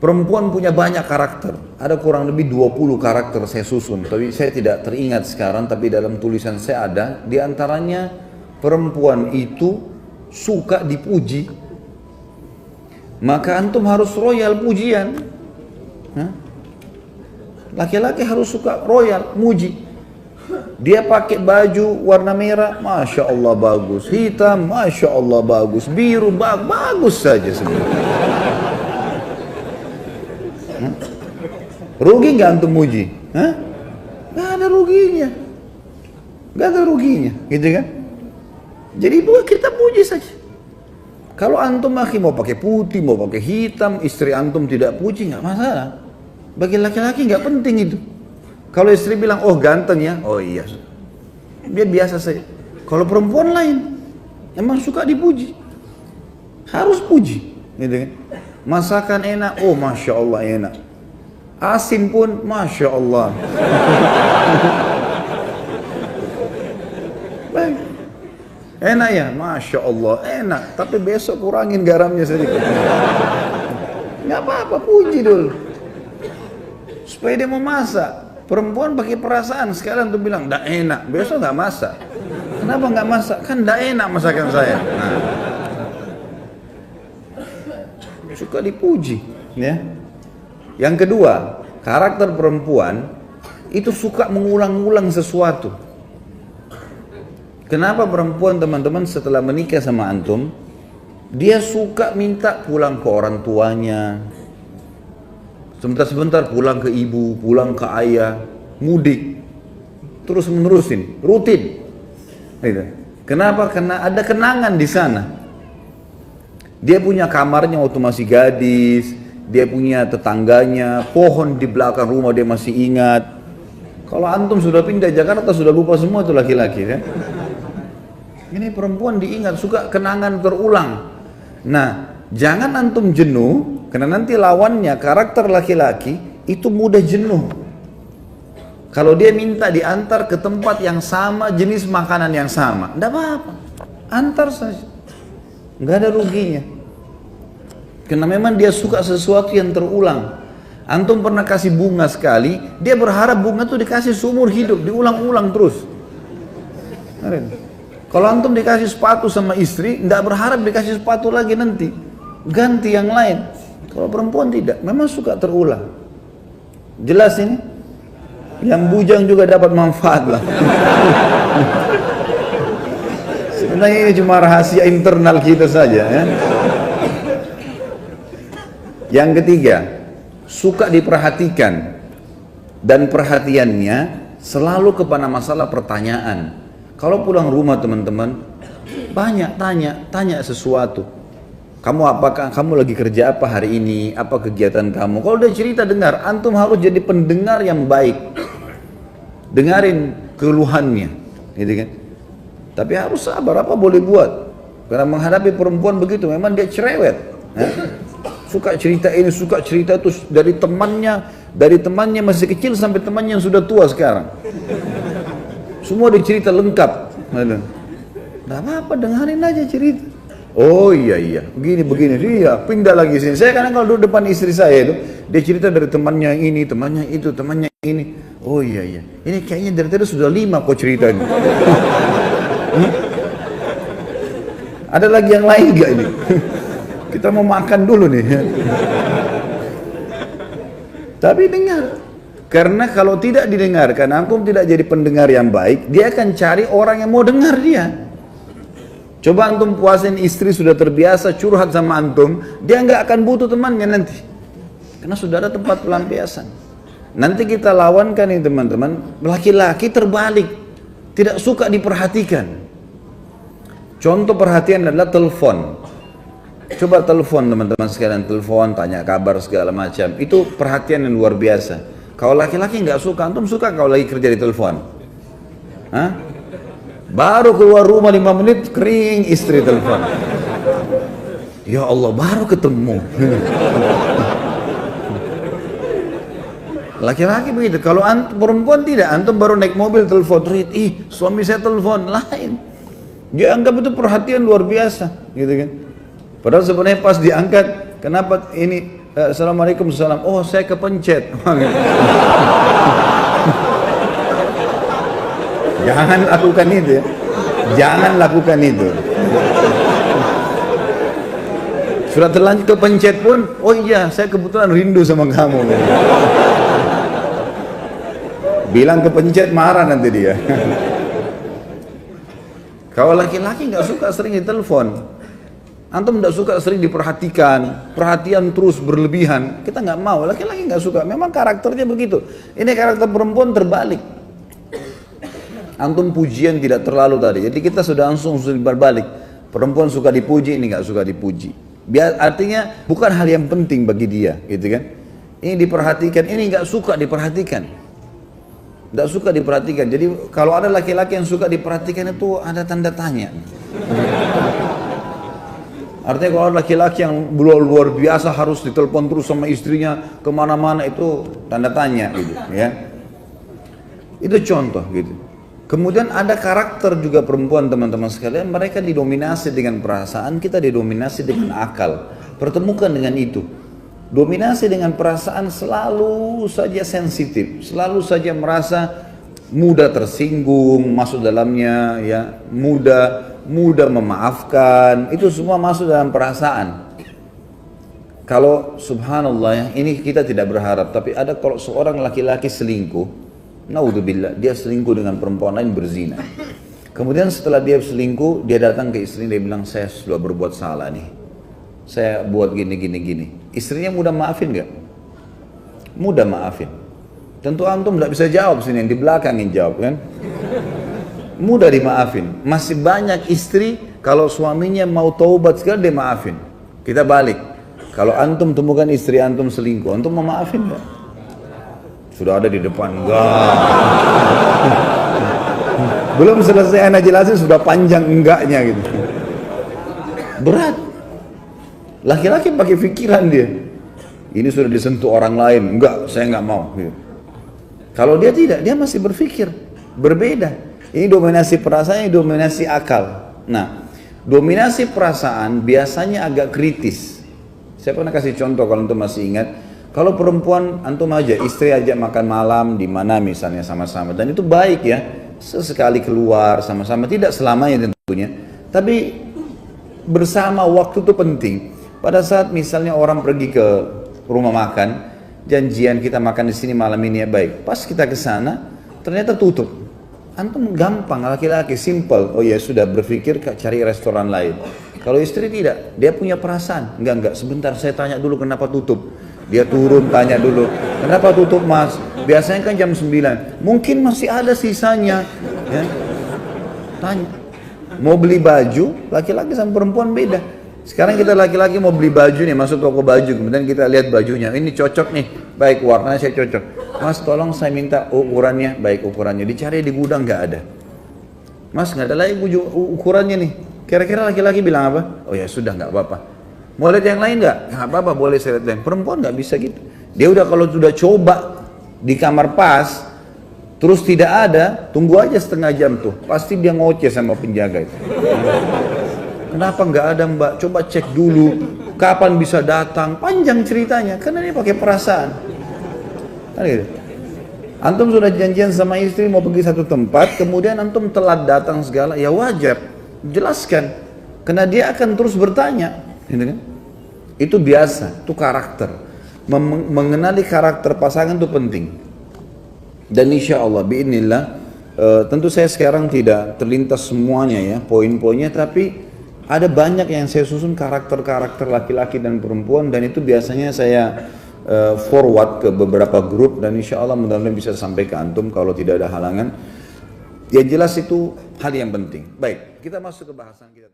Perempuan punya banyak karakter. Ada kurang lebih 20 karakter saya susun. Tapi saya tidak teringat sekarang, tapi dalam tulisan saya ada. Di antaranya perempuan itu suka dipuji. Maka antum harus royal pujian. Laki-laki harus suka royal, muji. Dia pakai baju warna merah, Masya Allah bagus. Hitam, Masya Allah bagus. Biru, bagus saja sebenarnya. Rugi nggak antum muji? Nggak ada ruginya, nggak ada ruginya, gitu kan? Jadi kita puji saja. Kalau antum mau pakai putih, mau pakai hitam, istri antum tidak puji nggak masalah. Bagi laki-laki nggak penting itu. Kalau istri bilang, oh ganteng ya, oh iya, dia biasa saja. Kalau perempuan lain, emang suka dipuji, harus puji, gitu kan? Masakan enak, oh Masya Allah enak. Asin pun, Masya Allah. Baik. Enak ya, Masya Allah, enak. Tapi besok kurangin garamnya sedikit. Nggak apa-apa, puji dulu. Supaya dia mau masak. Perempuan pakai perasaan, sekarang tuh bilang, nggak enak, besok nggak masak. Kenapa nggak masak? Kan nggak enak masakan saya. Nah. Suka dipuji, ya. Yang kedua, karakter perempuan itu suka mengulang-ulang sesuatu. Kenapa perempuan teman-teman setelah menikah sama antum, dia suka minta pulang ke orang tuanya, sebentar-sebentar pulang ke ibu, pulang ke ayah, mudik, terus menerusin, rutin. Kenapa? Karena ada kenangan di sana. Dia punya kamarnya waktu masih gadis, dia punya tetangganya, pohon di belakang rumah dia masih ingat. Kalau antum sudah pindah Jakarta sudah lupa semua tuh laki-laki kan? Ini perempuan diingat, suka kenangan terulang. Nah, jangan antum jenuh, karena nanti lawannya karakter laki-laki itu mudah jenuh. Kalau dia minta diantar ke tempat yang sama, jenis makanan yang sama, enggak apa-apa, antar saja. Nggak ada ruginya. Karena memang dia suka sesuatu yang terulang. Antum pernah kasih bunga sekali, dia berharap bunga itu dikasih seumur hidup, diulang-ulang terus. Kalau antum dikasih sepatu sama istri, nggak berharap dikasih sepatu lagi nanti, ganti yang lain. Kalau perempuan tidak, memang suka terulang. Jelas ini? Yang bujang juga dapat manfaat lah. Sebenarnya ini cuma rahasia internal kita saja ya. Yang ketiga, suka diperhatikan dan perhatiannya selalu kepada masalah pertanyaan. Kalau pulang rumah teman-teman, banyak tanya sesuatu. Kamu lagi kerja apa hari ini? Apa kegiatan kamu? Kalau dia cerita dengar, antum harus jadi pendengar yang baik. Dengarin keluhannya, gitu kan? Tapi harus sabar, apa boleh buat? Karena menghadapi perempuan begitu, memang dia cerewet. Suka cerita ini, suka cerita itu dari temannya masih kecil sampai temannya yang sudah tua sekarang. Semua dicerita lengkap. Nggak apa-apa, dengerin aja cerita. Oh iya, begini, iya, pindah lagi sini. Saya kadang kalau duduk depan istri saya itu, dia cerita dari temannya ini, temannya itu, temannya ini. Oh iya, ini kayaknya dari tadi sudah 5 kok cerita ini. Ada lagi yang lain gak ini? Kita mau makan dulu nih. Tapi dengar. Karena kalau tidak didengarkan, antum tidak jadi pendengar yang baik, dia akan cari orang yang mau dengar dia. Coba antum puasin istri sudah terbiasa curhat sama antum, dia nggak akan butuh temannya nanti. Karena sudah ada tempat pelampiasan. Nanti kita lawankan nih teman-teman, laki-laki terbalik, tidak suka diperhatikan. Contoh perhatian adalah telepon. Coba telepon teman-teman sekalian, telepon, tanya kabar segala macam. Itu perhatian yang luar biasa. Kalau laki-laki nggak suka, antum suka kalau lagi kerja di telepon? Baru keluar rumah 5 menit kering istri telepon. Ya Allah, baru ketemu. Laki-laki begitu. Kalau perempuan tidak, antum baru naik mobil telepon, suami saya telepon, lain. Dia anggap itu perhatian luar biasa, gitu kan? Padahal sebenarnya pas diangkat, kenapa ini Assalamualaikum, salam. Oh, saya kepencet. Jangan lakukan itu ya. Jangan lakukan itu. Sudah terlanjur kepencet pun, oh iya, saya kebetulan rindu sama kamu. Bilang kepencet, marah nanti dia. Kalau laki-laki nggak suka sering ditelepon, antum nggak suka sering diperhatikan, perhatian terus berlebihan, kita nggak mau. Laki-laki nggak suka, memang karakternya begitu. Ini karakter perempuan terbalik. Antum pujian tidak terlalu tadi, jadi kita sudah langsung berbalik. Perempuan suka dipuji, ini nggak suka dipuji. Artinya bukan hal yang penting bagi dia, gitu kan? Ini diperhatikan, ini nggak suka diperhatikan, nggak suka diperhatikan. Jadi kalau ada laki-laki yang suka diperhatikan itu ada tanda tanya. Artinya kalau ada laki-laki yang luar biasa harus ditelepon terus sama istrinya kemana-mana, itu tanda tanya, gitu, ya. Itu contoh, gitu. Kemudian ada karakter juga perempuan, teman-teman sekalian, mereka didominasi dengan perasaan, kita didominasi dengan akal. Pertemukan dengan itu. Dominasi dengan perasaan selalu saja sensitif, selalu saja merasa mudah tersinggung, masuk dalamnya, ya, mudah memaafkan, itu semua masuk dalam perasaan. Kalau subhanallah ya, ini kita tidak berharap, tapi ada kalau seorang laki-laki selingkuh, naudzubillah, dia selingkuh dengan perempuan lain, berzina. Kemudian setelah dia selingkuh, dia datang ke istrinya, dia bilang, saya sudah berbuat salah nih, saya buat gini. Istrinya mudah maafin gak? Mudah maafin. Tentu antum tidak bisa jawab sini, yang di belakang yang jawab kan. Mudah dimaafin. Masih banyak istri kalau suaminya mau taubat sekali dia maafin. Kita balik. Kalau antum temukan istri antum selingkuh, antum mau maafin gak? Sudah ada di depan, enggak. Belum selesai anak jelasin sudah panjang enggaknya gitu. Berat. Laki-laki pakai pikiran dia. Ini sudah disentuh orang lain, enggak, saya enggak mau. Gitu. Kalau dia tidak, dia masih berpikir berbeda. Ini dominasi perasaan, ini dominasi akal. Nah, dominasi perasaan biasanya agak kritis. Saya pernah kasih contoh kalau antum masih ingat. Kalau perempuan antum aja, istri aja makan malam di mana misalnya sama-sama, dan itu baik ya, sesekali keluar sama-sama, tidak selamanya tentunya, tapi bersama waktu itu penting. Pada saat misalnya orang pergi ke rumah makan, janjian kita makan di sini malam ini ya, baik. Pas kita ke sana, ternyata tutup. Antum gampang, laki-laki simple, oh ya sudah berpikir cari restoran lain. Kalau istri tidak, dia punya perasaan, enggak, sebentar saya tanya dulu kenapa tutup. Dia turun tanya dulu, kenapa tutup mas? Biasanya kan jam 9, mungkin masih ada sisanya. Ya. Tanya, mau beli baju, laki-laki sama perempuan beda. Sekarang kita laki-laki mau beli baju nih, masuk toko baju, kemudian kita lihat bajunya, ini cocok nih, baik warnanya saya cocok. Mas tolong saya minta ukurannya, baik ukurannya, dicari di gudang nggak ada. Mas nggak ada lagi ukurannya nih, kira-kira laki-laki bilang apa? Oh ya sudah nggak apa-apa. Mau lihat yang lain nggak? Nggak apa-apa, boleh saya lihat yang perempuan nggak bisa gitu. Dia udah kalau sudah coba di kamar pas, terus tidak ada, tunggu aja setengah jam tuh, pasti dia ngoceh sama penjaga itu. Kenapa nggak ada mbak? Coba cek dulu, kapan bisa datang? Panjang ceritanya, karena dia pakai perasaan. Kan gitu. Antum sudah janjian sama istri mau pergi satu tempat, kemudian antum telat datang segala, ya wajar, jelaskan, karena dia akan terus bertanya, gitu kan? Itu biasa, itu karakter. Mengenali karakter pasangan itu penting. Dan insya Allah, biidznillah, tentu saya sekarang tidak terlintas semuanya ya, poin-poinnya, tapi ada banyak yang saya susun karakter-karakter laki-laki dan perempuan, dan itu biasanya saya forward ke beberapa grup, dan insya Allah mudah-mudahan bisa sampai ke antum kalau tidak ada halangan. Yang jelas itu hal yang penting. Baik, kita masuk ke bahasan kita.